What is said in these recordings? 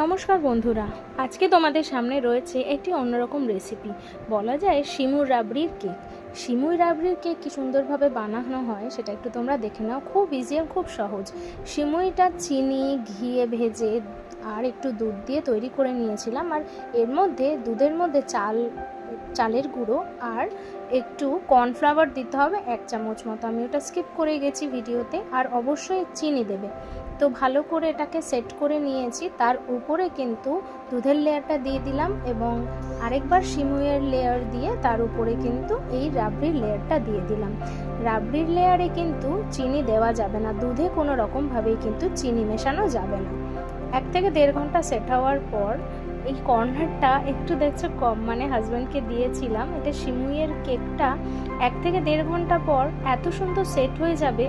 নমস্কার বন্ধুরা, আজকে তোমাদের সামনে রয়েছে একটি অন্যরকম রেসিপি। বলা যায় সিমুই রাবড়ির কেক। সিমুই রাবড়ির কেক কি সুন্দরভাবে বানানো হয় সেটা একটু তোমরা দেখে নাও। খুব ইজি আর খুব সহজ। সিমুইটা চিনি ঘিয়ে ভেজে আর একটু দুধ দিয়ে তৈরি করে নিয়েছিলাম, আর এর মধ্যে দুধের মধ্যে চালের গুঁড়ো আর একটু কর্নফ্লাওয়ার দিতে হবে 1 চামচ মতো। আমি ওটা স্কিপ করে গেছি ভিডিওতে। আর অবশ্যই চিনি দেবে। তো ভালো করে এটাকে সেট করে নিয়েছি। তার উপরে কিন্তু দুধের লেয়ারটা দিয়ে দিলাম এবং আরেকবার সিমুইয়ের লেয়ার দিয়ে তার উপরে কিন্তু এই রাবড়ির লেয়ারটা দিয়ে দিলাম। রাবড়ির লেয়ারে কিন্তু চিনি দেওয়া যাবে না, দুধে কোনো রকমভাবেই কিন্তু চিনি মেশানো যাবে না। 1 থেকে 1.5 ঘন্টা সেট হওয়ার পর এই কর্নারটা একটু দেখছো কম, মানে হাজব্যান্ডকে দিয়েছিলাম। এটা সিমুইয়ের কেকটা 1 থেকে 1.5 ঘন্টা পর এত সুন্দর সেট হয়ে যাবে।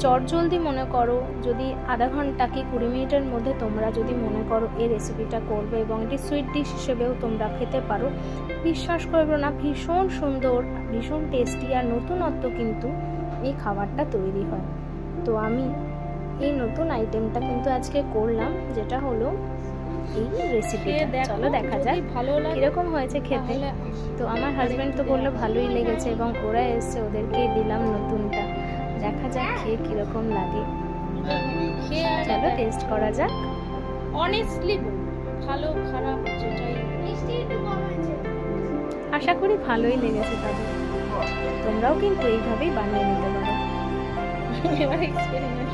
চটজলদি মনে করো যদি আধা ঘন্টা কি 20 মিনিটের মধ্যে তোমরা যদি মনে করো এই রেসিপিটা করবে এবং এটি সুইট ডিশ হিসেবেও তোমরা খেতে পারো। বিশ্বাস করবে না, ভীষণ সুন্দর, ভীষণ টেস্টি আর নতুনত্ব কিন্তু এই খাবারটা তৈরি হয়। তো আমি এই নতুন আইটেমটা কিন্তু আজকে করলাম, যেটা হলো এই রেসিপিটা। চলো দেখা যাক ভালো কিরকম হয়েছে খেতে। তো আমার হাজব্যান্ড তো বললো ভালোই লেগেছে এবং ওরা এসছে, ওদেরকেই দিলাম নতুনটা। দেখা যাক খেয়ে কিরকম লাগে। চলো টেস্ট করা যাক। অনেস্টলি ভালো খারাপ যেটাই, আশা করি ভালোই লেগেছে তাদের। তোমরাও কিন্তু এইভাবেই বানিয়ে নিতে পারো। এবার এক্সপেরিমেন্ট